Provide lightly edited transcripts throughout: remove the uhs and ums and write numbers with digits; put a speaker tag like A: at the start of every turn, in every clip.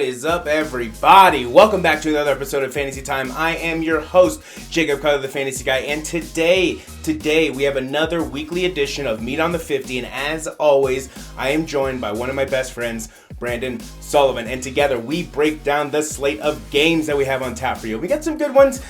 A: is up, everybody? Welcome back to another episode of Fantasy Time. I am your host, Jacob Cutler, the Fantasy Guy, and today we have another weekly edition of Meat on the 50, and as always, I am joined by one of my best friends, Brandon Sullivan, and together we break down the slate of games that we have on tap for you. We got some good ones.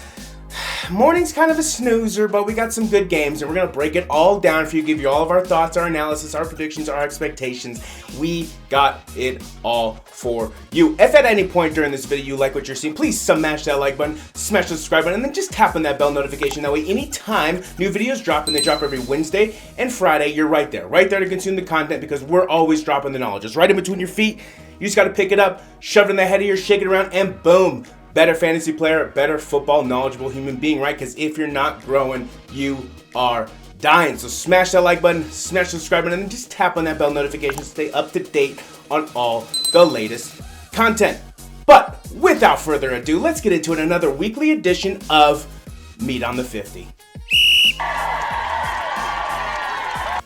A: Morning's kind of a snoozer, but we got some good games, and we're going to break it all down for you, give you all of our thoughts, our analysis, our predictions, our expectations. We got it all for you. If at any point during this video you like what you're seeing, please smash that like button, smash the subscribe button, and then just tap on that bell notification. That way, anytime new videos drop, and they drop every Wednesday and Friday, you're right there to consume the content, because we're always dropping the knowledge. It's right in between your feet. You just got to pick it up, shove it in the head of yours, shake it around, and boom. Better fantasy player, better football knowledgeable human being, right? Because if you're not growing, you are dying. So smash that like button, smash the subscribe button, and just tap on that bell notification to stay up to date on all the latest content. But without further ado, let's get into it. Another weekly edition of Meat on the 50.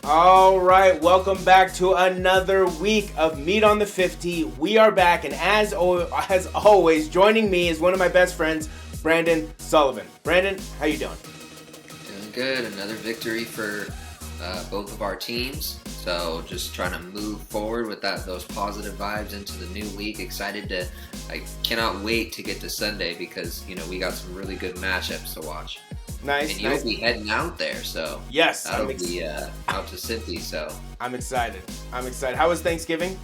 A: All right, welcome back to another week of Meat on the 50. We are back, and as always, joining me is one of my best friends, Brandon Sullivan. Brandon, how you doing?
B: Doing good. Another victory for both of our teams. So just trying to move forward with those positive vibes into the new week. I cannot wait to get to Sunday because we got some really good matchups to watch.
A: Nice.
B: And you'll be heading out there, so
A: yes,
B: that'll be out to Cincy. So
A: I'm excited. How was Thanksgiving?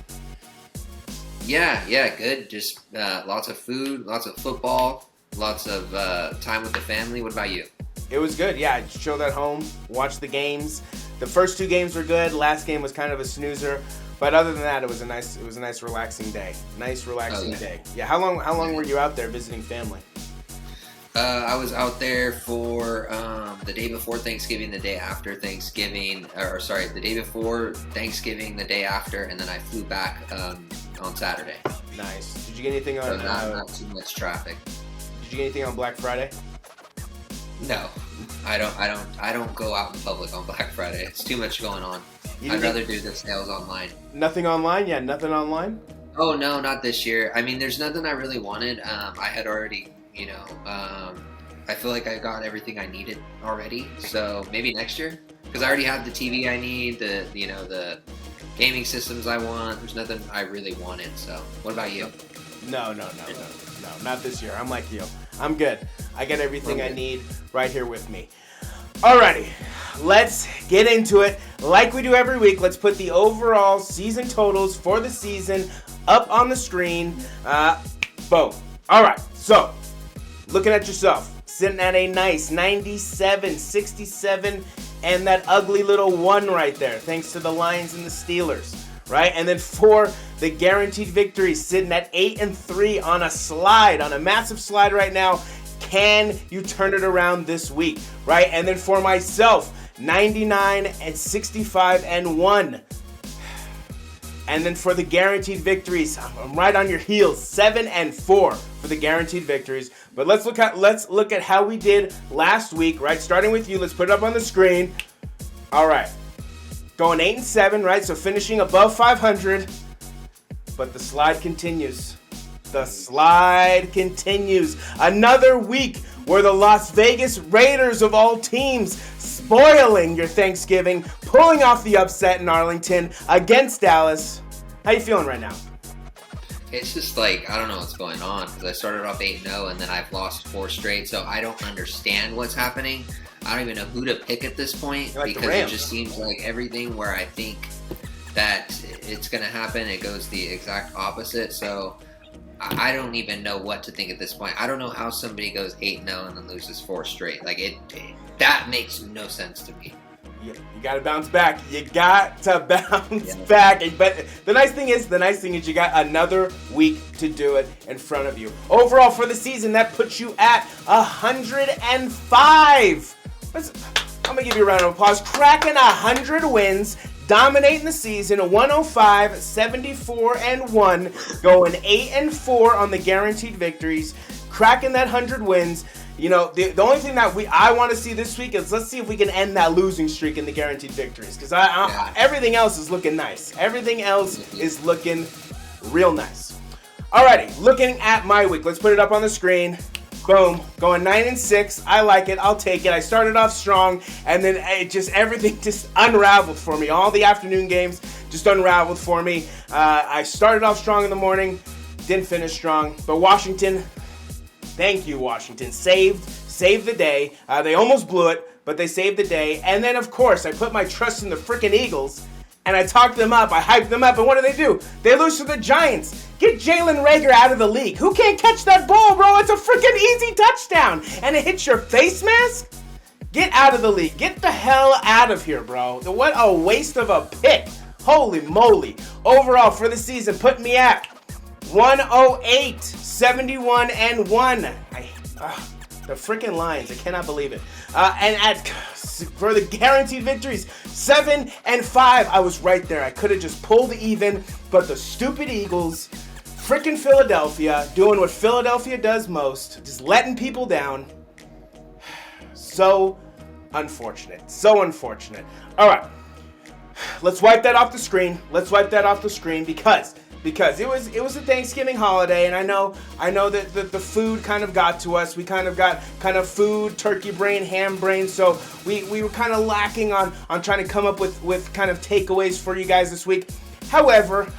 B: Yeah, good. Just lots of food, lots of football, lots of time with the family. What about you?
A: It was good. Yeah, I chilled at home, watched the games. The first two games were good. Last game was kind of a snoozer, but other than that, it was a nice relaxing day. Day. Yeah. How long were you out there visiting family?
B: I was out there for the day before Thanksgiving, the day after Thanksgiving, the day before Thanksgiving, the day after, and then I flew back on Saturday.
A: Nice. Did you get anything on?
B: So not too much traffic.
A: Did you get anything on Black Friday?
B: No, I don't go out in public on Black Friday. It's too much going on. I'd rather do the sales online.
A: Nothing online? Yeah, nothing online?
B: Oh no, not this year. I mean, there's nothing I really wanted. I had already. I feel like I got everything I needed already. So maybe next year, because I already have the TV I need, the gaming systems I want. There's nothing I really wanted. So what about you?
A: No, not this year. I'm like you. I'm good. I got everything I need right here with me. Alrighty, let's get into it. Like we do every week, let's put the overall season totals for the season up on the screen. Boom. Alright, so looking at yourself, sitting at a nice 97, 67, and that ugly little 1 right there, thanks to the Lions and the Steelers, right? And then for the guaranteed victories, sitting at 8-3 on a massive slide right now. Can you turn it around this week, right? And then for myself, 99 and 65-1. And then for the guaranteed victories, I'm right on your heels, 7-4 for the guaranteed victories. But let's look at how we did last week, right? Starting with you, let's put it up on the screen. All right, going 8-7, right? So finishing above 500. But the slide continues. Another week where the Las Vegas Raiders of all teams spoiling your Thanksgiving, pulling off the upset in Arlington against Dallas. How you feeling right now?
B: It's just like, I don't know what's going on, because I started off 8-0 and then I've lost 4 straight, so I don't understand what's happening. I don't even know who to pick at this point,
A: like
B: because it just seems like everything where I think that it's going to happen, it goes the exact opposite. So I don't even know what to think at this point. I don't know how somebody goes 8-0 and then loses 4 straight. Like that makes no sense to me.
A: You got to bounce back. Back. But the nice thing is you got another week to do it in front of you. Overall for the season, that puts you at 105. I'm going to give you a round of applause. Cracking 100 wins. Dominating the season, 105, 74-1, going 8-4 on the guaranteed victories, cracking that 100 wins. You know, the only thing that I want to see this week is let's see if we can end that losing streak in the guaranteed victories, because everything else is looking nice. Everything else is looking real nice. Alrighty, looking at my week. Let's put it up on the screen. Boom. Going 9-6. I like it. I'll take it. I started off strong, and then everything just unraveled for me. All the afternoon games just unraveled for me. I started off strong in the morning, didn't finish strong. But Washington, thank you, Washington. Saved the day. They almost blew it, but they saved the day. And then, of course, I put my trust in the freaking Eagles. And I talked them up, I hyped them up, and what do? They lose to the Giants. Get Jalen Reagor out of the league. Who can't catch that ball, bro? It's a freaking easy touchdown. And it hits your face mask? Get out of the league. Get the hell out of here, bro. What a waste of a pick. Holy moly. Overall, for the season, put me at 108, 71-1. The freaking Lions. I cannot believe it. For the guaranteed victories, 7-5. I was right there. I could have just pulled even, but the stupid Eagles, freaking Philadelphia, doing what Philadelphia does most, just letting people down. So unfortunate. So unfortunate. All right. Let's wipe that off the screen. Because it was a Thanksgiving holiday, and I know that the food kind of got to us. We kind of got food, turkey brain, ham brain, so we were kind of lacking on trying to come up with kind of takeaways for you guys this week. However,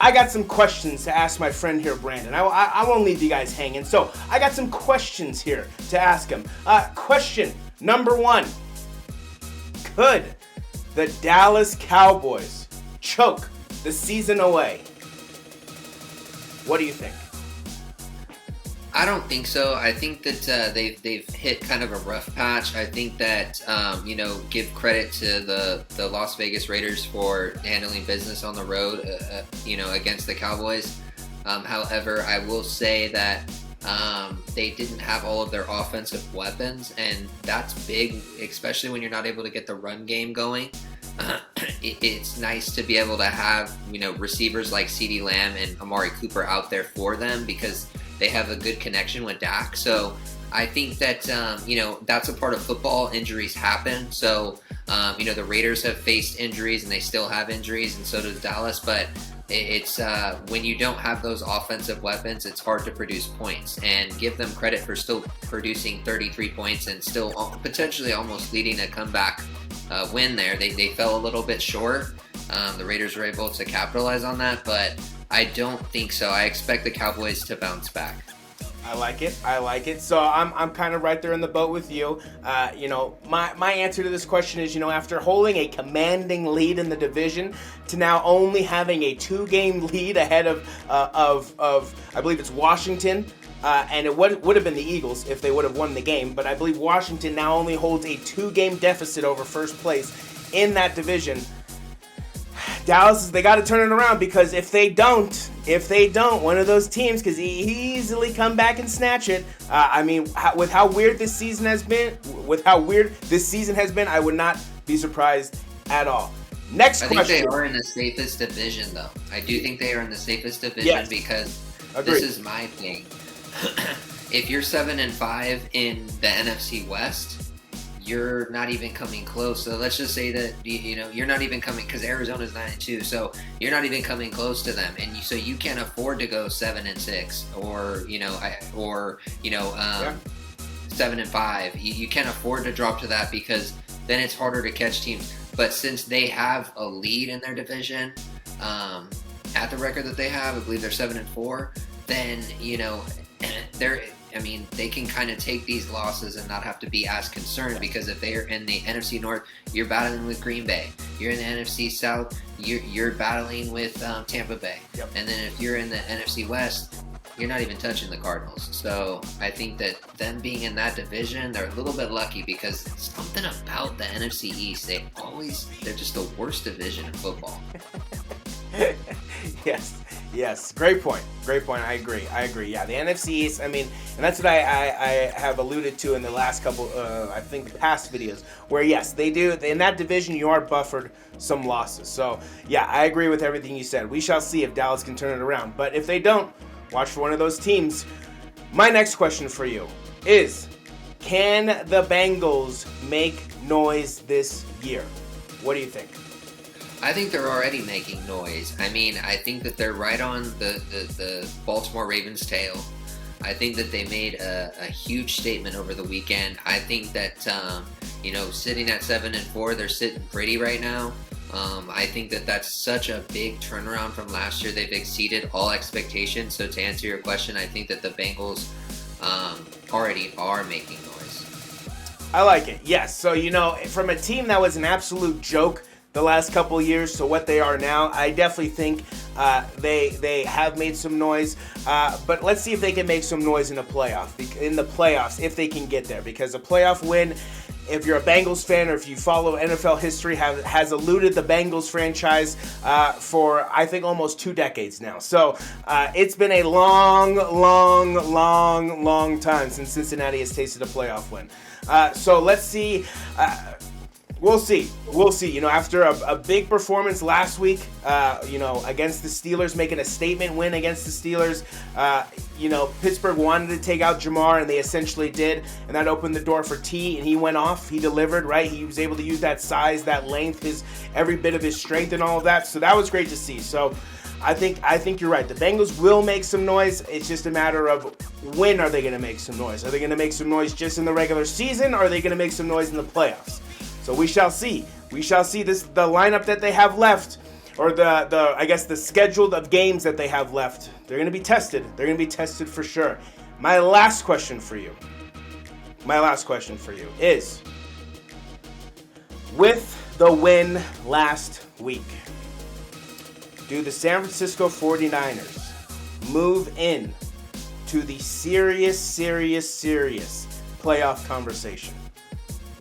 A: I got some questions to ask my friend here, Brandon. I won't leave you guys hanging, so I got some questions here to ask him. Question number 1. Could the Dallas Cowboys choke the season away? What do you think?
B: I don't think so. I think that they've hit kind of a rough patch. I think that give credit to the Las Vegas Raiders for handling business on the road, against the Cowboys. However, I will say that they didn't have all of their offensive weapons, and that's big, especially when you're not able to get the run game going. It's nice to be able to have, receivers like CeeDee Lamb and Amari Cooper out there for them because they have a good connection with Dak. So I think that, that's a part of football. Injuries happen. So, the Raiders have faced injuries and they still have injuries, and so does Dallas. But it's when you don't have those offensive weapons, it's hard to produce points. And give them credit for still producing 33 points and still potentially almost leading a comeback win there. They fell a little bit short. The Raiders were able to capitalize on that, but I don't think so. I expect the Cowboys to bounce back.
A: I like it. So I'm kind of right there in the boat with you. My answer to this question is, after holding a commanding lead in the division to now only having a 2-game lead ahead of I believe it's Washington. And it would have been the Eagles if they would have won the game. But I believe Washington now only holds a 2-game deficit over first place in that division. Dallas, they got to turn it around, because if they don't, one of those teams could easily come back and snatch it. With how weird this season has been, I would not be surprised at all. Next question.
B: I think they are in the safest division, though. I do think they are in the safest division because This is my thing. If you're 7-5 in the NFC West, you're not even coming close. So let's just say that you're not even coming, because Arizona's 9-2, so you're not even coming close to them, and so you can't afford to go 7-6 or 7-5. You can't afford to drop to that, because then it's harder to catch teams. But since they have a lead in their division, at the record that they have, I believe they're 7-4. Then they can kind of take these losses and not have to be as concerned, because if they're in the NFC North, you're battling with Green Bay. You're in the NFC South, you're battling with Tampa Bay. Yep. And then if you're in the NFC West, you're not even touching the Cardinals. So I think that them being in that division, they're a little bit lucky, because something about the NFC East, they're just the worst division in football.
A: Yes. Great point. I agree. Yeah, the NFC East, and that's what I have alluded to in the last couple, past videos, where yes, they do. In that division, you are buffered some losses. So yeah, I agree with everything you said. We shall see if Dallas can turn it around. But if they don't, watch for one of those teams. My next question for you is, can the Bengals make noise this year? What do you think?
B: I think they're already making noise. I mean, I think that they're right on the Baltimore Ravens' tail. I think that they made a huge statement over the weekend. I think that, sitting at 7-4, they're sitting pretty right now. I think that that's such a big turnaround from last year. They've exceeded all expectations. So to answer your question, I think that the Bengals already are making noise.
A: I like it. Yes. So, from a team that was an absolute joke the last couple of years to what they are now, I definitely think they have made some noise. But let's see if they can make some noise in the playoffs, if they can get there. Because a playoff win, if you're a Bengals fan or if you follow NFL history, has eluded the Bengals franchise for, I think, almost 2 decades now. So it's been a long time since Cincinnati has tasted a playoff win. So let's see. We'll see. After a big performance last week, against the Steelers, making a statement win against the Steelers, Pittsburgh wanted to take out Jamar, and they essentially did, and that opened the door for T, and he went off. He delivered, right? He was able to use that size, that length, every bit of his strength and all of that, so that was great to see. So I think you're right. The Bengals will make some noise. It's just a matter of when are they going to make some noise? Are they going to make some noise just in the regular season, or are they going to make some noise in the playoffs? So we shall see. The lineup that they have left, or the schedule of games that they have left. They're going to be tested. They're going to be tested for sure. My last question for you is, with the win last week, do the San Francisco 49ers move in to the serious playoff conversation?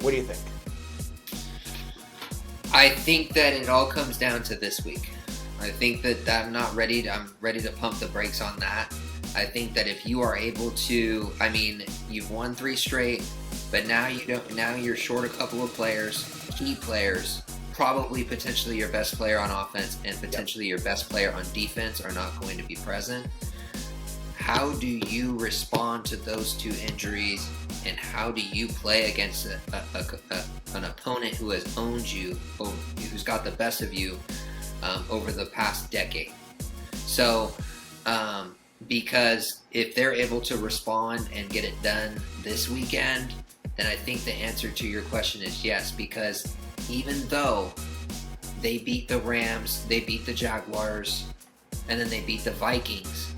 A: What do you think?
B: I think that it all comes down to this week. I think that I'm ready to pump the brakes on that. I think that if you are able to, you've won 3 straight, but now you're short a couple of players, key players, probably potentially your best player on offense and potentially your best player on defense are not going to be present. How do you respond to those 2 injuries, and how do you play against an opponent who has owned you, who's got the best of you over the past decade? So, because if they're able to respond and get it done this weekend, then I think the answer to your question is yes, because even though they beat the Rams, they beat the Jaguars, and then they beat the Vikings,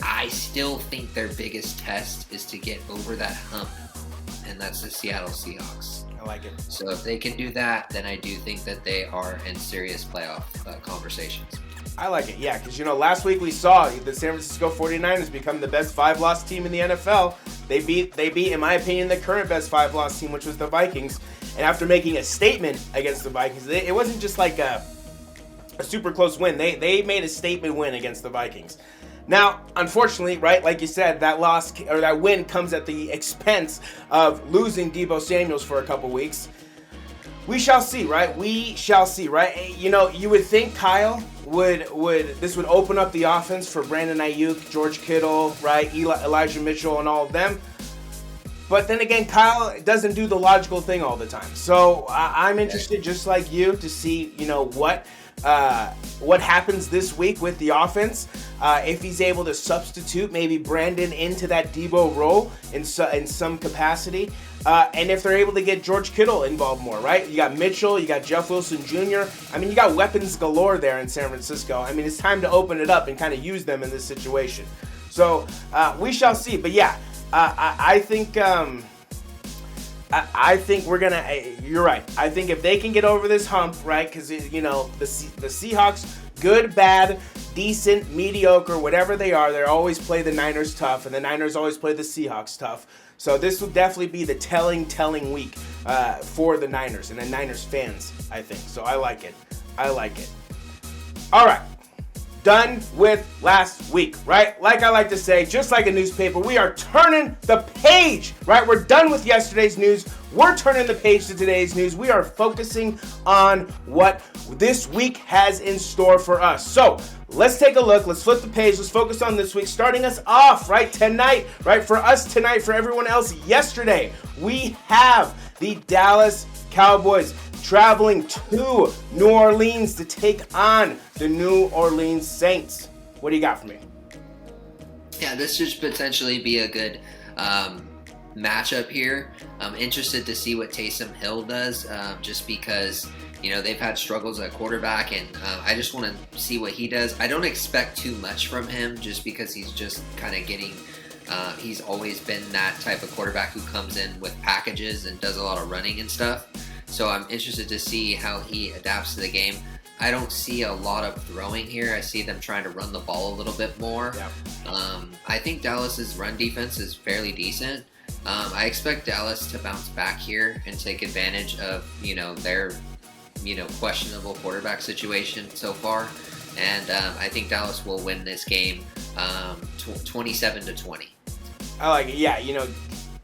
B: I still think their biggest test is to get over that hump, and that's the Seattle Seahawks.
A: I like it.
B: So if they can do that, then I do think that they are in serious playoff conversations.
A: I like it, yeah, because, last week we saw the San Francisco 49ers become the best 5-loss team in the NFL. They beat, in my opinion, the current best 5-loss team, which was the Vikings. And after making a statement against the Vikings, it wasn't just like a super close win. They made a statement win against the Vikings. Now, unfortunately, right, like you said, that win comes at the expense of losing Deebo Samuels for a couple weeks. We shall see, right? You would think Kyle this would open up the offense for Brandon Ayuk, George Kittle, right, Elijah Mitchell, and all of them. But then again, Kyle doesn't do the logical thing all the time. So I'm interested, just like you, to see, what happens this week with the offense. If he's able to substitute maybe Brandon into that Deebo role in some capacity. And if they're able to get George Kittle involved more, right? You got Mitchell, you got Jeff Wilson Jr. You got weapons galore there in San Francisco. it's time to open it up and kind of use them in this situation. So we shall see. But yeah, I think we're gonna. You're right. I think if they can get over this hump, right? Because the Seahawks, good, bad, decent, mediocre, whatever they are, they always play the Niners tough, and the Niners always play the Seahawks tough. So this will definitely be the telling week for the Niners and the Niners fans, I think. So I like it. All right. Done with last week, right? Like I like to say, just like a newspaper, we are turning the page, right? We're done with yesterday's news. We're turning the page to today's news. We are focusing on what this week has in store for us. So let's take a look. Let's flip the page. Let's focus on this week. Starting us off, right, tonight, right? For us tonight, for everyone else yesterday, we have the Dallas Cowboys traveling to New Orleans to take on the New Orleans Saints. What do you got for me?
B: Yeah, this should potentially be a good matchup here. I'm interested to see what Taysom Hill does, just because they've had struggles at quarterback, and I just want to see what he does. I don't expect too much from him, just because he's just kind of getting. He's always been that type of quarterback who comes in with packages and does a lot of running and stuff. So I'm interested to see how he adapts to the game. I don't see a lot of throwing here. I see them trying to run the ball a little bit more. Yep. I think Dallas's run defense is fairly decent. I expect Dallas to bounce back here and take advantage of their questionable quarterback situation so far, and I think Dallas will win this game 27-20.
A: I like it. Yeah,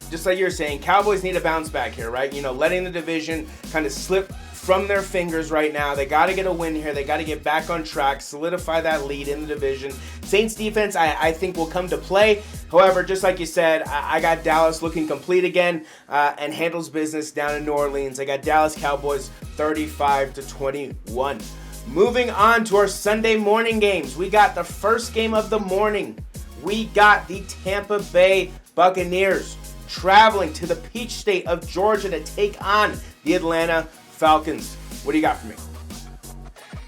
A: just like you're saying, Cowboys need to bounce back here, right? Letting the division kind of slip from their fingers right now. They got to get a win here. They got to get back on track, solidify that lead in the division. Saints defense, I think, will come to play. However, just like you said, I got Dallas looking complete again and handles business down in New Orleans. I got Dallas Cowboys 35-21. Moving on to our Sunday morning games. We got the first game of the morning. We got the Tampa Bay Buccaneers traveling to the Peach State of Georgia to take on the Atlanta Falcons. What do you got for me?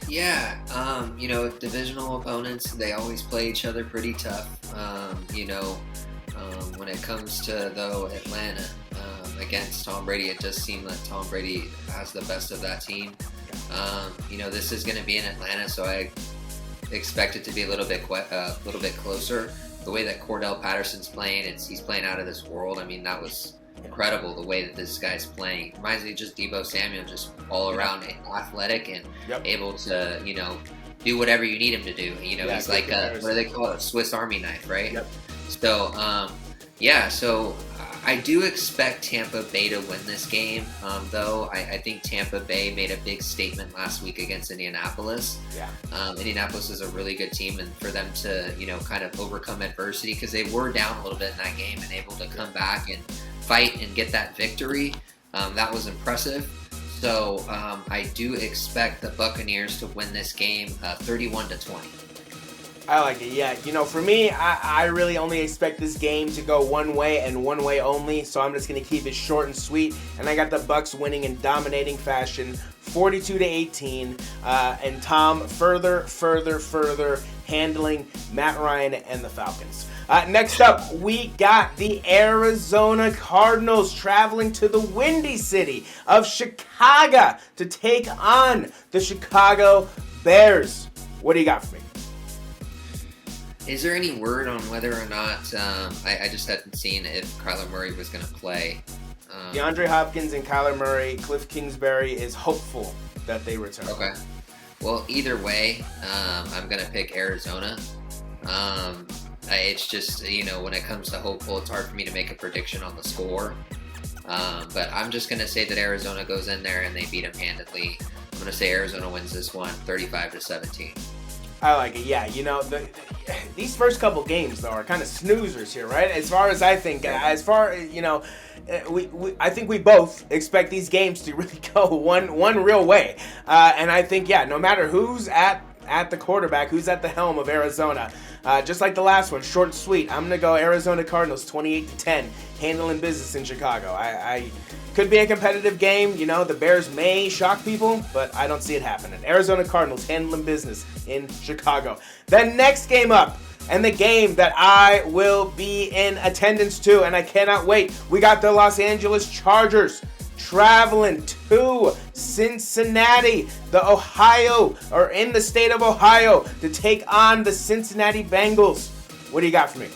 B: Yeah, divisional opponents, they always play each other pretty tough. When it comes to, though, Atlanta against Tom Brady, it does seem that Tom Brady has the best of that team. This is going to be in Atlanta, so I expect it to be a little bit closer. The way that Cordell Patterson's playing, he's playing out of this world. I mean, that was incredible, the way that this guy's playing. Reminds me of just Deebo Samuel, just all around athletic and able to, do whatever you need him to do. He's like what do they call it? A Swiss Army knife, right? Yep. So, so I do expect Tampa Bay to win this game, though I think Tampa Bay made a big statement last week against Indianapolis. Yeah. Indianapolis is a really good team, and for them to, kind of overcome adversity, because they were down a little bit in that game and able to come back and fight and get that victory, that was impressive. So I do expect the Buccaneers to win this game 31-20.
A: I like it, yeah. For me, I really only expect this game to go one way and one way only, so I'm just going to keep it short and sweet. And I got the Bucs winning in dominating fashion, 42-18, and Tom further handling Matt Ryan and the Falcons. Next up, we got the Arizona Cardinals traveling to the Windy City of Chicago to take on the Chicago Bears. What do you got for me?
B: Is there any word on whether or not, I just hadn't seen if Kyler Murray was going to play?
A: DeAndre Hopkins and Kyler Murray, Cliff Kingsbury is hopeful that they return.
B: Okay. Well, either way, I'm going to pick Arizona. It's just, when it comes to hopeful, it's hard for me to make a prediction on the score. But I'm just going to say that Arizona goes in there and they beat them handedly. I'm going to say Arizona wins this one 35-17.
A: I like it, yeah. These first couple games, though, are kind of snoozers here, right? As far as I think, I think we both expect these games to really go one real way. And I think, no matter who's at the quarterback, who's at the helm of Arizona, just like the last one, short and sweet, I'm going to go Arizona Cardinals 28-10, handling business in Chicago. I could be a competitive game. The Bears may shock people, but I don't see it happening. Arizona Cardinals handling business in Chicago. The next game up, and the game that I will be in attendance to, and I cannot wait. We got the Los Angeles Chargers traveling to Cincinnati, in the state of Ohio, to take on the Cincinnati Bengals. What do you got for me?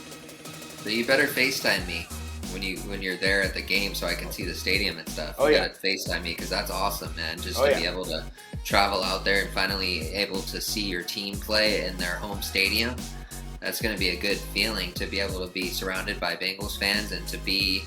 B: So you better FaceTime me when you're there at the game, so I can see the stadium and stuff. You gotta FaceTime me, because that's awesome, man. Just to be able to travel out there and finally able to see your team play in their home stadium. That's going to be a good feeling, to be able to be surrounded by Bengals fans and to be,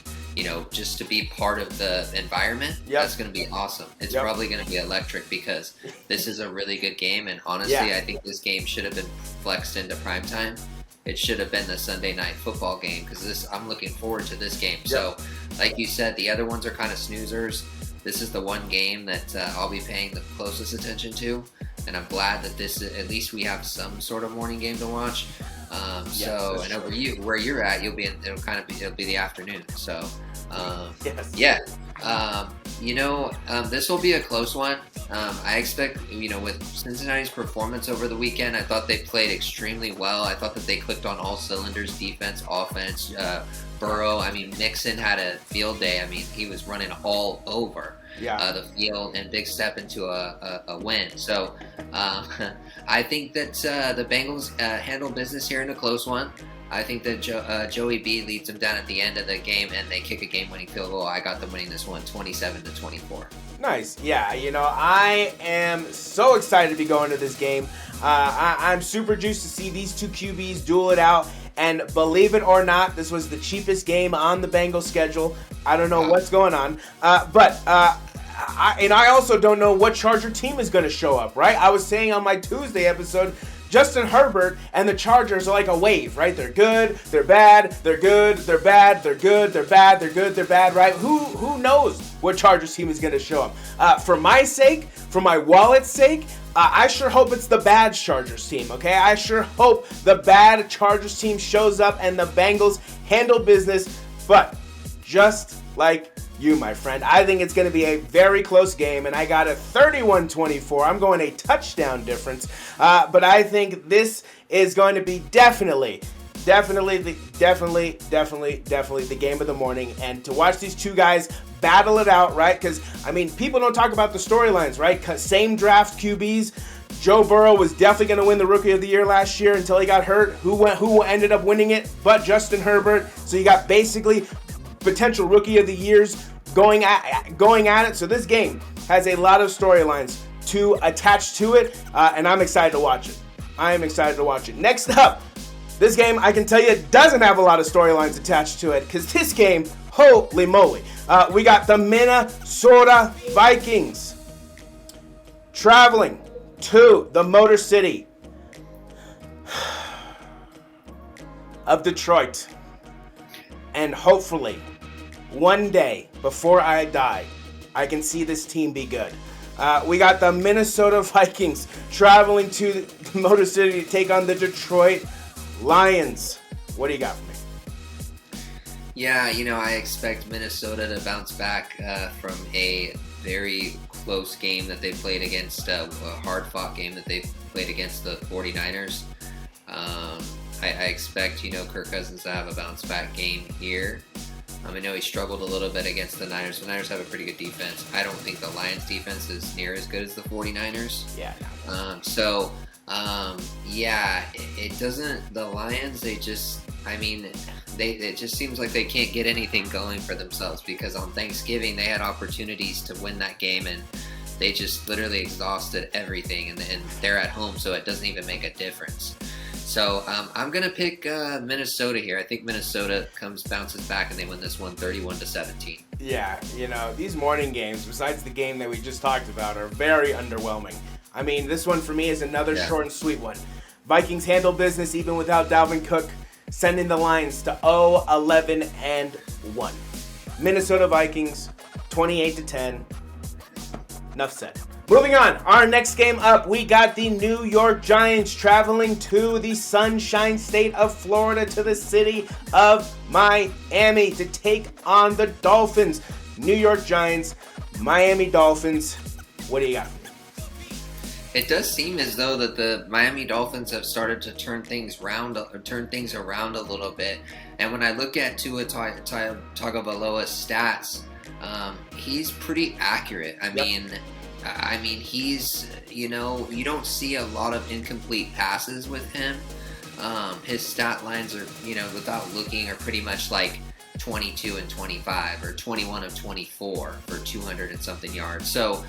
B: just to be part of the environment. Yep. That's going to be awesome. It's probably going to be electric, because this is a really good game, and honestly, I think this game should have been flexed into primetime. It should have been the Sunday night football game, because I'm looking forward to this game. Yep. So, like you said, the other ones are kind of snoozers. this is the one game that I'll be paying the closest attention to, and I'm glad that at least we have some sort of morning game to watch. So I know where you're at, it'll be the afternoon. So this will be a close one. I expect, with Cincinnati's performance over the weekend, I thought they played extremely well. I thought that they clicked on all cylinders, defense, offense. Burrow, Mixon had a field day. He was running all over the field, and big step into a win. So I think that the Bengals handle business here in a close one. I think that Joey B leads them down at the end of the game, and they kick a game-winning field goal. I got them winning this one 27-24.
A: Nice. Yeah, I am so excited to be going to this game. I'm super juiced to see these two QBs duel it out. And believe it or not, this was the cheapest game on the Bengals schedule. I don't know what's going on. But I also don't know what Charger team is going to show up, right? I was saying on my Tuesday episode, Justin Herbert and the Chargers are like a wave, right? They're good, they're bad, they're good, they're bad, they're good, they're bad, they're good, they're bad, right? Who knows what Chargers team is going to show up? For my sake, for my wallet's sake, I sure hope it's the bad Chargers team, okay? I sure hope the bad Chargers team shows up and the Bengals handle business. But just like you, my friend, I think it's going to be a very close game, and I got a 31-24. I'm going a touchdown difference. But I think this is going to be definitely the game of the morning. And to watch these two guys battle it out, right? Because, people don't talk about the storylines, right? Same draft QBs. Joe Burrow was definitely going to win the Rookie of the Year last year until he got hurt. Who ended up winning it but Justin Herbert. So you got basically potential Rookie of the Years going at it. So this game has a lot of storylines to attach to it, and I'm excited to watch it. I am excited to watch it. Next up, this game, I can tell you, doesn't have a lot of storylines attached to it, because this game, holy moly, we got the Minnesota Vikings traveling to the Motor City of Detroit. And hopefully, one day before I die, I can see this team be good. We got the Minnesota Vikings traveling to the Motor City to take on the Detroit Lions. What do you got for me?
B: Yeah, I expect Minnesota to bounce back from a very close game that they played against, a hard-fought game that they played against the 49ers. I expect, Kirk Cousins to have a bounce-back game here. I know he struggled a little bit against the Niners. The Niners have a pretty good defense. I don't think the Lions' defense is near as good as the 49ers.
A: Yeah.
B: It doesn't. The Lions, it just seems like they can't get anything going for themselves, because on Thanksgiving they had opportunities to win that game and they just literally exhausted everything, and they're at home, so it doesn't even make a difference. So I'm going to pick Minnesota here. I think Minnesota bounces back, and they win this one 31-17.
A: Yeah, these morning games, besides the game that we just talked about, are very underwhelming. This one for me is another short and sweet one. Vikings handle business even without Dalvin Cook, sending the Lions to 0-11-1. Minnesota Vikings, 28-10. Enough said. Moving on, our next game up, we got the New York Giants traveling to the Sunshine State of Florida, to the city of Miami, to take on the Dolphins. New York Giants, Miami Dolphins. What do you got for me?
B: It does seem as though that the Miami Dolphins have started to turn things around a little bit. And when I look at Tua Tagovailoa's stats, he's pretty accurate. He's, you don't see a lot of incomplete passes with him. His stat lines are, without looking, are pretty much like 22 and 25 or 21 of 24 for 200 and something yards. So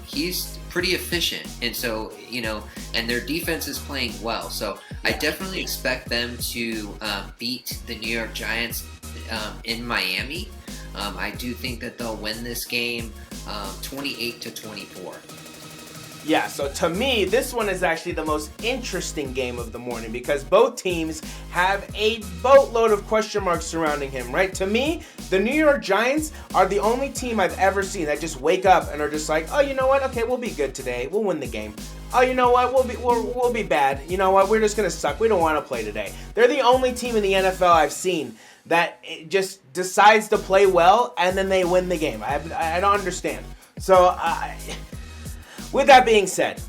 B: he's pretty efficient. And so, and their defense is playing well. So I definitely expect them to beat the New York Giants in Miami. I do think that they'll win this game 28-24.
A: Yeah, so to me, this one is actually the most interesting game of the morning because both teams have a boatload of question marks surrounding him, right? To me, the New York Giants are the only team I've ever seen that just wake up and are just like, oh, you know what? Okay, we'll be good today. We'll win the game. Oh, you know what? We'll be bad. You know what? We're just going to suck. We don't want to play today. They're the only team in the NFL I've seen that just decides to play well and then they win the game. I don't understand. So, With that being said,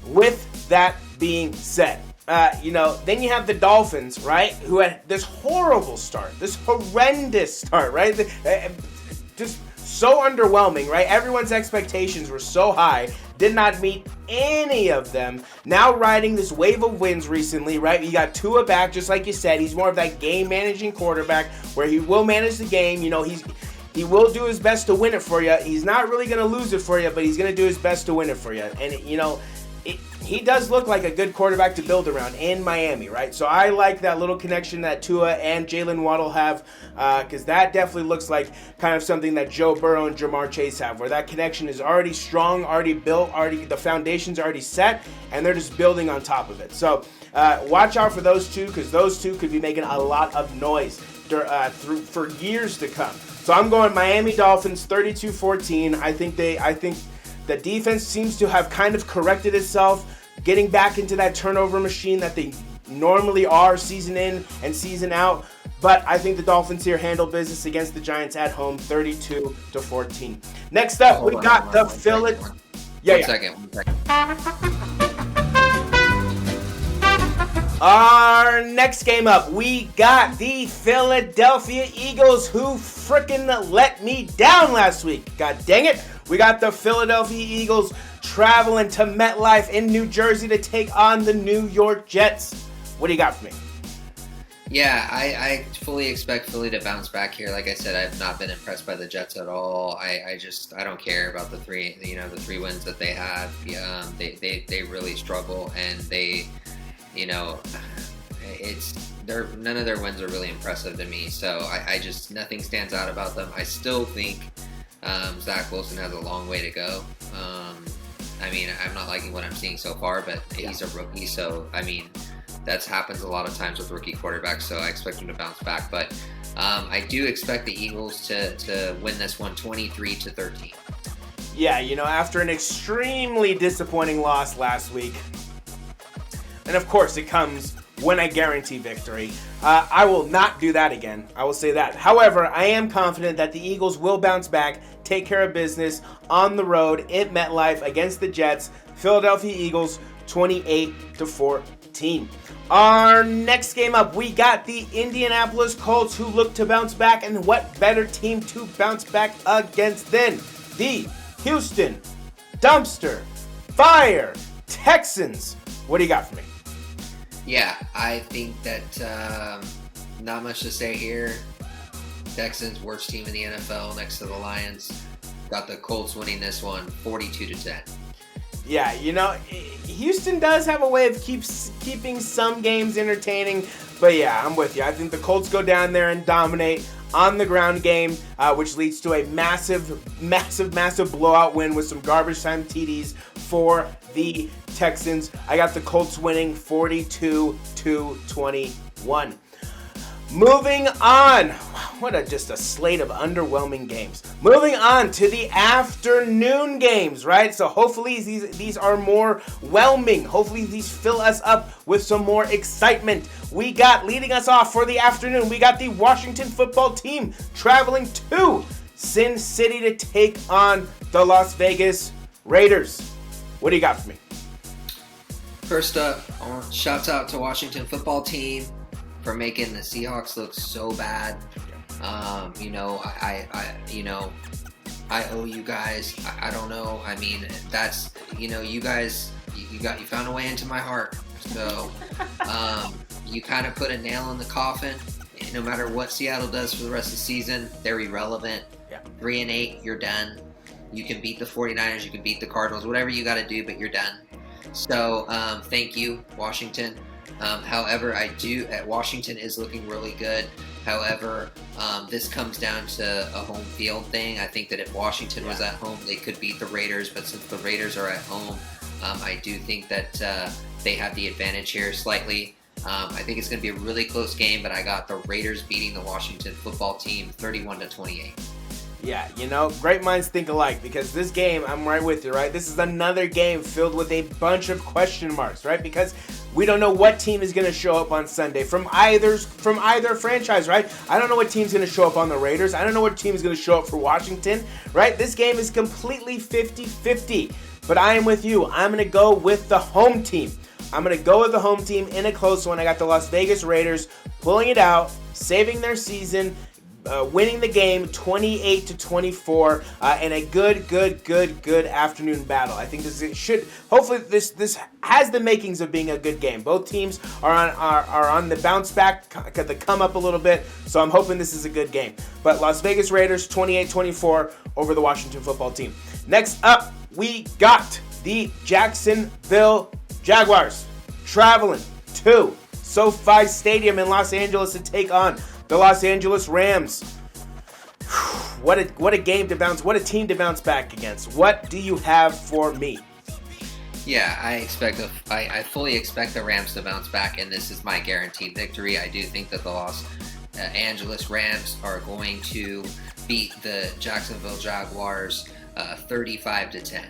A: then you have the Dolphins, right, who had this horrible start, this horrendous start, right? Just so underwhelming, right? Everyone's expectations were so high, did not meet any of them. Now riding this wave of wins recently, right? You got Tua back, just like you said. He's more of that game-managing quarterback where he will manage the game. You know, he will do his best to win it for you. He's not really going to lose it for you, but he's going to do his best to win it for you. And, he does look like a good quarterback to build around in Miami, right? So I like that little connection that Tua and Jalen Waddle have because that definitely looks like kind of something that Joe Burrow and Jamar Chase have, where that connection is already strong, already built, the foundation's already set, and they're just building on top of it. So watch out for those two because those two could be making a lot of noise for years to come. So I'm going Miami Dolphins 32-14. I think the defense seems to have kind of corrected itself, getting back into that turnover machine that they normally are season in and season out. But I think the Dolphins here handle business against the Giants at home 32-14. Next up, we got the Philadelphia.
B: One second.
A: Our next game up, we got the Philadelphia Eagles who frickin' let me down last week. God dang it. We got the Philadelphia Eagles traveling to MetLife in New Jersey to take on the New York Jets. What do you got for me?
B: Yeah, I fully expect Philly to bounce back here. Like I said, I've not been impressed by the Jets at all. I don't care about the three wins that they have. They really struggle, and none of their wins are really impressive to me. So nothing stands out about them. I still think Zach Wilson has a long way to go. I'm not liking what I'm seeing so far, but he's a rookie, so that happens a lot of times with rookie quarterbacks. So I expect him to bounce back, but I do expect the Eagles to win this one 23-13.
A: Yeah, after an extremely disappointing loss last week, and of course it comes when I guarantee victory. I will not do that again. I will say that. However, I am confident that the Eagles will bounce back, take care of business on the road at MetLife against the Jets. Philadelphia Eagles 28-14. Our next game up, we got the Indianapolis Colts who look to bounce back, and what better team to bounce back against than the Houston Dumpster Fire Texans. What do you got for me?
B: Yeah, I think that not much to say here. Texans, worst team in the NFL next to the Lions. Got the Colts winning this one 42-10.
A: Yeah, Houston does have a way of keeping some games entertaining. But yeah, I'm with you. I think the Colts go down there and dominate on the ground game, which leads to a massive blowout win with some garbage time TDs for the Texans. I got the Colts winning 42-21. Moving on. What just a slate of underwhelming games. Moving on to the afternoon games, right? So hopefully these are more whelming. Hopefully these fill us up with some more excitement. We got, leading us off for the afternoon, we got the Washington football team traveling to Sin City to take on the Las Vegas Raiders. What do you got for me?
B: First up, shouts out to Washington football team for making the Seahawks look so bad. I owe you guys. I don't know. That's you guys. You found a way into my heart. So you kind of put a nail in the coffin. No matter what Seattle does for the rest of the season, they're irrelevant. 3-8, you're done. You can beat the 49ers. You can beat the Cardinals. Whatever you got to do, but you're done. So thank you, Washington. However, Washington is looking really good. However, this comes down to a home field thing. I think that if Washington was at home, they could beat the Raiders. But since the Raiders are at home, I do think that they have the advantage here slightly. I think it's going to be a really close game, but I got the Raiders beating the Washington football team 31-28.
A: Yeah, great minds think alike, because this game, I'm right with you, right? This is another game filled with a bunch of question marks, right? Because we don't know what team is going to show up on Sunday from either franchise, right? I don't know what team's going to show up on the Raiders. I don't know what team is going to show up for Washington, right? This game is completely 50-50, but I am with you. I'm going to go with the home team. I'm going to go with the home team in a close one. I got the Las Vegas Raiders pulling it out, saving their season, winning the game 28-24 in a good afternoon battle. I think hopefully this has the makings of being a good game. Both teams are on the bounce back, the come up a little bit, so I'm hoping this is a good game. But Las Vegas Raiders 28-24 over the Washington football team. Next up, we got the Jacksonville Jaguars traveling to SoFi Stadium in Los Angeles to take on the Los Angeles Rams. What a game to bounce, what a team to bounce back against. What do you have for me?
B: Yeah, I fully expect the Rams to bounce back, and this is my guaranteed victory. I do think that the Los Angeles Rams are going to beat the Jacksonville Jaguars 35-10.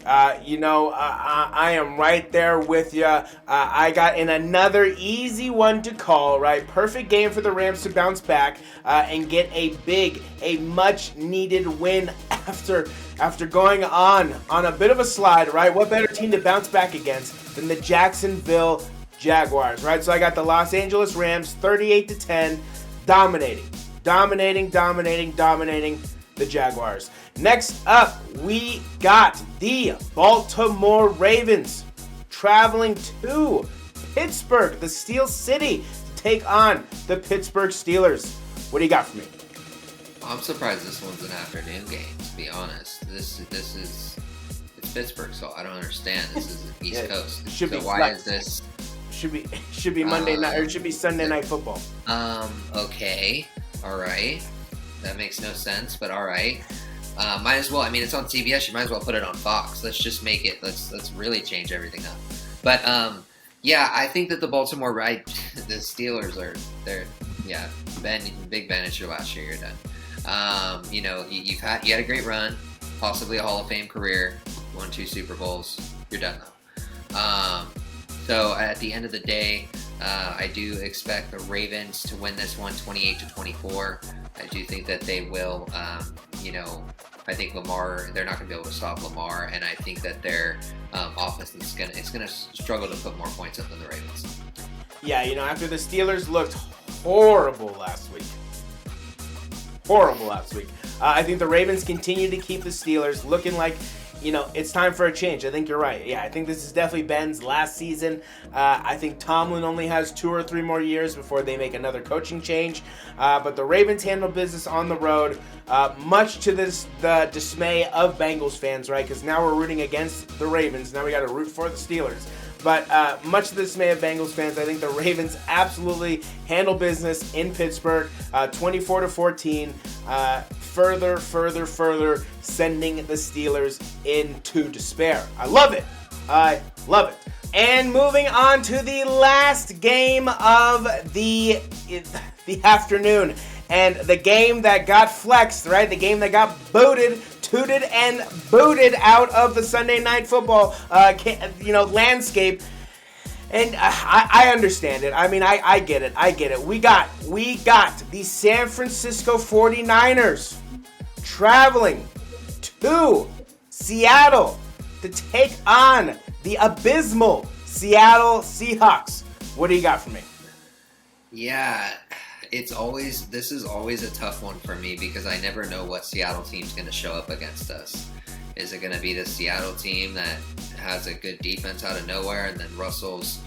A: I am right there with you. I got in another easy one to call, right? Perfect game for the Rams to bounce back and get a much needed win after going on a bit of a slide, right? What better team to bounce back against than the Jacksonville Jaguars, right? So I got the Los Angeles Rams 38-10, dominating the Jaguars. Next up, we got the Baltimore Ravens traveling to Pittsburgh, the Steel City, to take on the Pittsburgh Steelers. What do you got for me?
B: I'm surprised this one's an afternoon game, to be honest. It's Pittsburgh, so I don't understand. This is the East Coast. Is this?
A: Should be Monday night, or it should be Sunday Night Football.
B: Okay. All right. That makes no sense, but all right. Might as well. I mean, it's on CBS. You might as well put it on Fox. Let's just make it. Let's really change everything up. But yeah, I think that the Baltimore the Steelers Big Ben, it's your last year. You're done. You had a great run, possibly a Hall of Fame career, won 2 Super Bowls. You're done though. So at the end of the day, I do expect the Ravens to win this one 28-24. I do think that they will, I think Lamar, they're not going to be able to stop Lamar, and I think that their offense is going to struggle to put more points up than the Ravens.
A: Yeah, after the Steelers looked horrible last week. I think the Ravens continue to keep the Steelers looking like, it's time for a change. I think you're right. Yeah, I think this is definitely Ben's last season. I think Tomlin only has 2 or 3 more years before they make another coaching change. But the Ravens handle business on the road, much to the dismay of Bengals fans, right? Because now we're rooting against the Ravens. Now we got to root for the Steelers. But much to the dismay of Bengals fans, I think the Ravens absolutely handle business in Pittsburgh, 24-14. Further sending the Steelers into despair. I love it. And moving on to the last game of the afternoon, and the game that got flexed, right? The game that got tooted and booted out of the Sunday Night Football, landscape. And I understand it. I mean, I get it. We got the San Francisco 49ers traveling to Seattle to take on the abysmal Seattle Seahawks. What do you got for me?
B: Yeah, this is always a tough one for me because I never know what Seattle team's going to show up against us. Is it going to be the Seattle team that has a good defense out of nowhere, and then Russell's,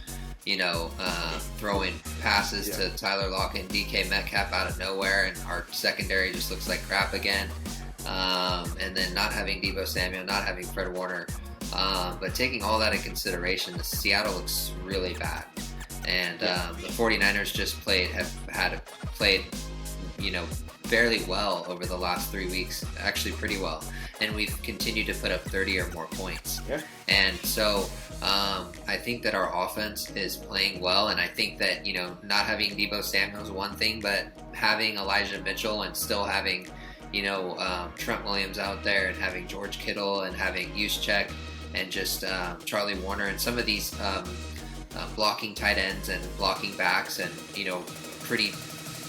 B: throwing passes to Tyler Lockett and DK Metcalf out of nowhere, and our secondary just looks like crap again. And then not having Deebo Samuel, not having Fred Warner. But taking all that in consideration, the Seattle looks really bad. And the 49ers just played fairly well over the last 3 weeks, actually pretty well. And we've continued to put up 30 or more points.
A: Yeah.
B: And so I think that our offense is playing well. And I think that, not having Deebo Samuel is one thing, but having Elijah Mitchell and still having, Trent Williams out there and having George Kittle and having Juszczyk and just Charlie Warner and some of these blocking tight ends and blocking backs and, pretty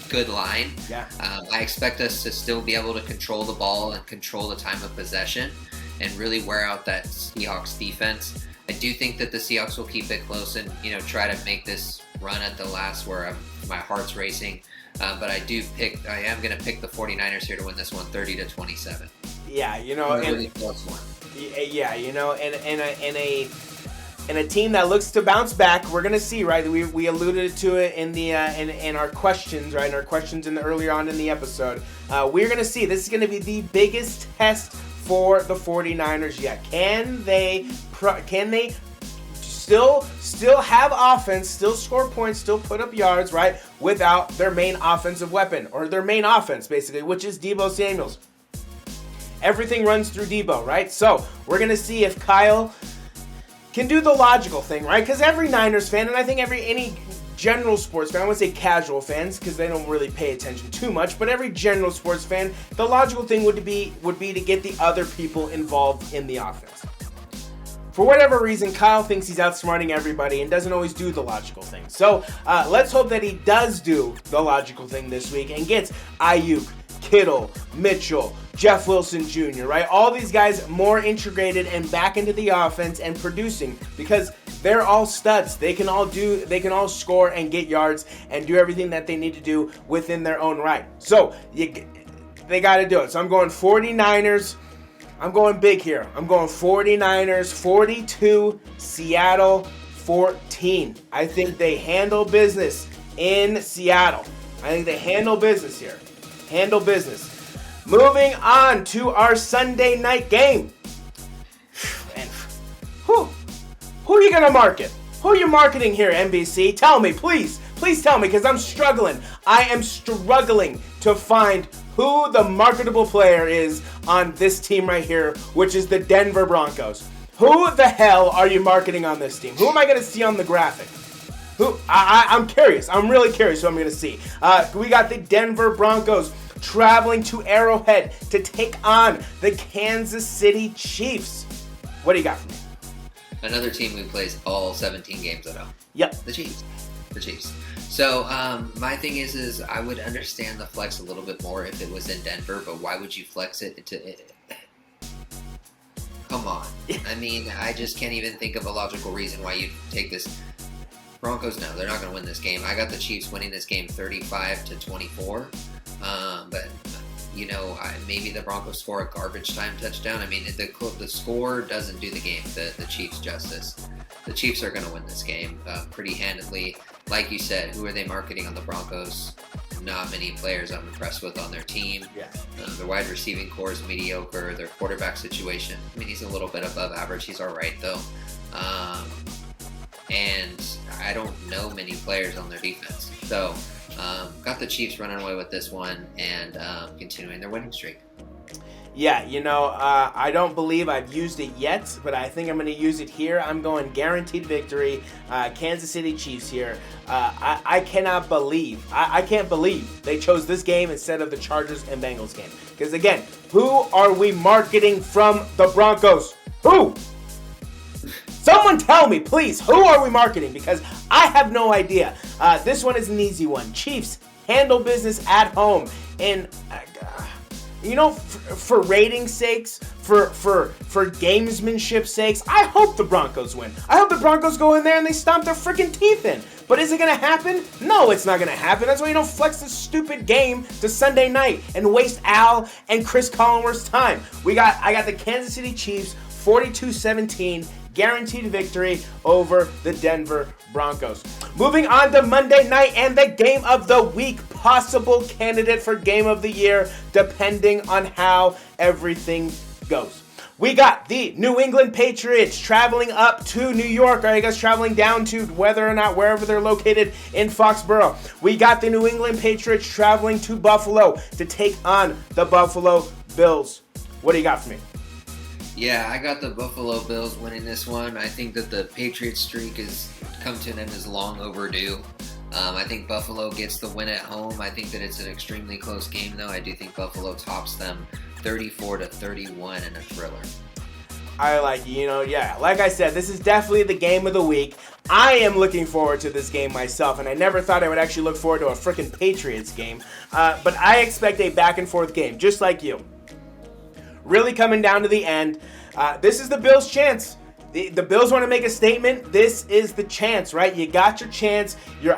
B: good line.
A: Yeah.
B: I expect us to still be able to control the ball and control the time of possession and really wear out that Seahawks defense. I do think that the Seahawks will keep it close and, try to make this run at the last where my heart's racing. But I am going to pick the 49ers here to win this one 30-27.
A: Yeah,
B: a really close one.
A: Yeah, and a team that looks to bounce back. We're gonna see, right? We alluded to it in the in our questions, right? In our questions earlier on in the episode. We're gonna see. This is gonna be the biggest test for the 49ers yet. Can they still have offense, still score points, still put up yards, right? Without their main offensive weapon, or their main offense, basically, which is Deebo Samuel. Everything runs through Deebo, right? So we're gonna see if Kyle can do the logical thing, right? Because every Niners fan, and I think any general sports fan, I wouldn't say casual fans because they don't really pay attention too much, but every general sports fan, the logical thing would be to get the other people involved in the offense. For whatever reason, Kyle thinks he's outsmarting everybody and doesn't always do the logical thing. So let's hope that he does do the logical thing this week and gets Ayuk, Kittle, Mitchell, Jeff Wilson Jr., right? All these guys more integrated and back into the offense and producing because they're all studs. They can all score and get yards and do everything that they need to do within their own right. So they got to do it. So I'm going 49ers. I'm going big here. I'm going 49ers 42, Seattle 14. I think they handle business in Seattle. I think they handle business here. Handle business. Moving on to our Sunday night game. And who are you going to market? Who are you marketing here, NBC? Tell me, please. Please tell me, because I'm struggling. I am struggling to find who the marketable player is on this team right here, which is the Denver Broncos. Who the hell are you marketing on this team? Who am I going to see on the graphic? I'm curious. I'm really curious who I'm going to see. We got the Denver Broncos traveling to Arrowhead to take on the Kansas City Chiefs. What do you got for me?
B: Another team who plays all 17 games at home.
A: Yep.
B: The Chiefs. So my thing is I would understand the flex a little bit more if it was in Denver, but why would you flex it into it? Come on. I mean, I just can't even think of a logical reason why you'd take this. Broncos, no, they're not going to win this game. I got the Chiefs winning this game 35-24. But, maybe the Broncos score a garbage time touchdown. I mean, the score doesn't do the game, the Chiefs justice. The Chiefs are going to win this game pretty handedly. Like you said, who are they marketing on the Broncos? Not many players I'm impressed with on their team.
A: Yeah.
B: Their wide receiving core is mediocre. Their quarterback situation, I mean, he's a little bit above average. He's all right, though. And I don't know many players on their defense. So, got the Chiefs running away with this one and continuing their winning streak.
A: Yeah, I don't believe I've used it yet, but I think I'm going to use it here. I'm going guaranteed victory, Kansas City Chiefs here. I cannot believe, I can't believe they chose this game instead of the Chargers and Bengals game. Because again, who are we marketing from the Broncos? Who? Someone tell me, please, who are we marketing? Because I have no idea. This one is an easy one. Chiefs handle business at home. And, for ratings sakes, for gamesmanship sakes, I hope the Broncos win. I hope the Broncos go in there and they stomp their freaking teeth in. But is it going to happen? No, it's not going to happen. That's why you don't flex this stupid game to Sunday night and waste Al and Chris Collinsworth's time. I got the Kansas City Chiefs 42-17. Guaranteed victory over the Denver Broncos. Moving on to Monday night and the game of the week. Possible candidate for game of the year, depending on how everything goes. We got the New England Patriots traveling up to New York, or I guess traveling down to whether or not wherever they're located in Foxborough. We got the New England Patriots traveling to Buffalo to take on the Buffalo Bills. What do you got for me?
B: Yeah, I got the Buffalo Bills winning this one. I think that the Patriots streak has come to an end, is long overdue. I think Buffalo gets the win at home. I think that it's an extremely close game, though. I do think Buffalo tops them 34-31 in a thriller.
A: I like, like I said, this is definitely the game of the week. I am looking forward to this game myself, and I never thought I would actually look forward to a freaking Patriots game. But I expect a back-and-forth game, just like you. Really coming down to the end. This is the Bills' chance. The Bills want to make a statement. This is the chance, right? You got your chance. You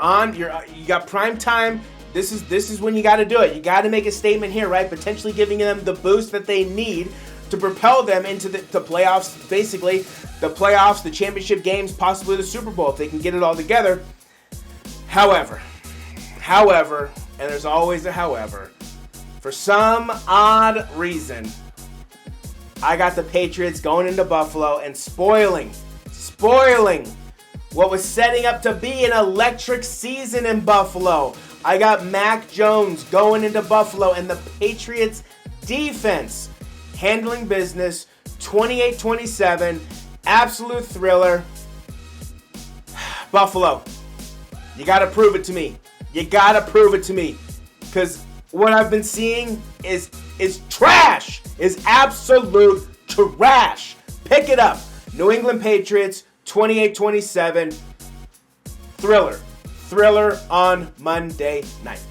A: got prime time. This is when you got to do it. You got to make a statement here, right? Potentially giving them the boost that they need to propel them into the playoffs, basically the playoffs, the championship games, possibly the Super Bowl if they can get it all together. However, and there's always a however, for some odd reason, I got the Patriots going into Buffalo and spoiling what was setting up to be an electric season in Buffalo. I got Mac Jones going into Buffalo and the Patriots defense handling business, 28-27, absolute thriller. Buffalo, you got to prove it to me. Because what I've been seeing is trash, is absolute trash. Pick it up. New England Patriots, 28-27, thriller on Monday night.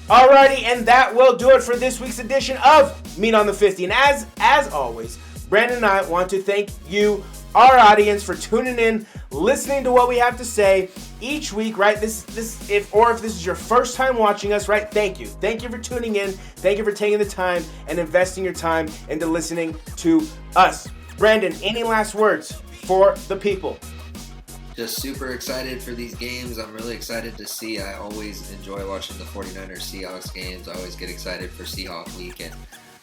A: Alrighty, and that will do it for this week's edition of Meat on the 50. And as always, Brandon and I want to thank you, our audience, for tuning in, listening to what we have to say each week, right? If this is your first time watching us, right? Thank you for tuning in. Thank you for taking the time and investing your time into listening to us. Brandon, any last words for the people?
B: Just super excited for these games. I'm really excited to see. I always enjoy watching the 49ers Seahawks games. I always get excited for Seahawks week, and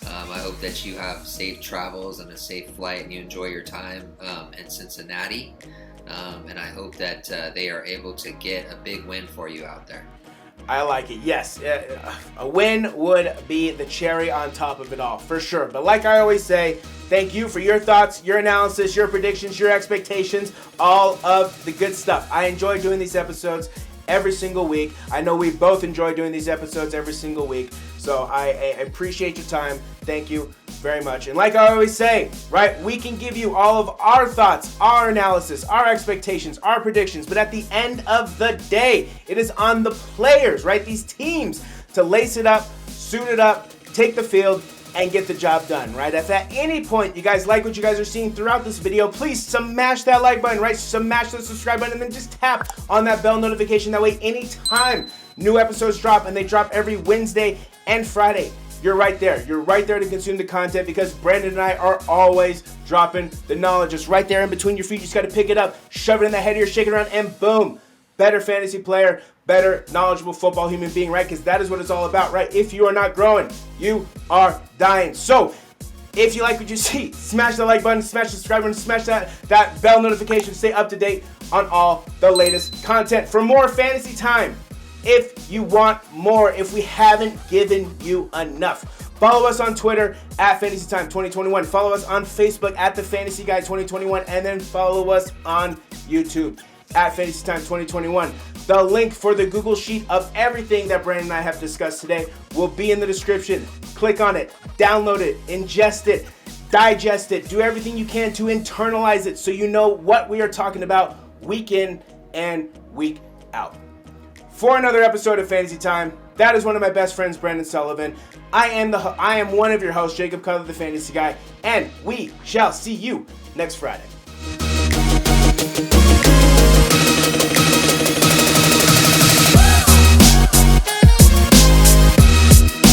B: I hope that you have safe travels and a safe flight and you enjoy your time in Cincinnati. And I hope that they are able to get a big win for you out there.
A: I like it, yes. A win would be the cherry on top of it all, for sure. But like I always say, thank you for your thoughts, your analysis, your predictions, your expectations, all of the good stuff. I enjoy doing these episodes every single week. I know we both enjoy doing these episodes every single week. So I appreciate your time. Thank you very much. And like I always say, right, we can give you all of our thoughts, our analysis, our expectations, our predictions, but at the end of the day, it is on the players, right, these teams, to lace it up, suit it up, take the field, and get the job done, right? If at any point you guys like what you guys are seeing throughout this video, please smash that like button, right? Smash the subscribe button, and then just tap on that bell notification. That way, anytime new episodes drop, and they drop every Wednesday and Friday, you're right there. You're right there to consume the content, because Brandon and I are always dropping the knowledge. It's right there in between your feet. You just got to pick it up, shove it in the head here, shake it around, and boom. Better fantasy player, better knowledgeable football human being, right? Because that is what it's all about, right? If you are not growing, you are dying. So if you like what you see, smash the like button, smash the subscribe button, smash that bell notification. Stay up to date on all the latest content. For more fantasy time, if you want more, if we haven't given you enough, follow us on Twitter at FantasyTime2021. Follow us on Facebook at The Fantasy Guy 2021. And then follow us on YouTube at FantasyTime2021. The link for the Google Sheet of everything that Brandon and I have discussed today will be in the description. Click on it, download it, ingest it, digest it, do everything you can to internalize it so you know what we are talking about week in and week out. For another episode of Fantasy Time, that is one of my best friends, Brandon Sullivan. I am one of your hosts, Jacob Cutler, the Fantasy Guy, and we shall see you next Friday.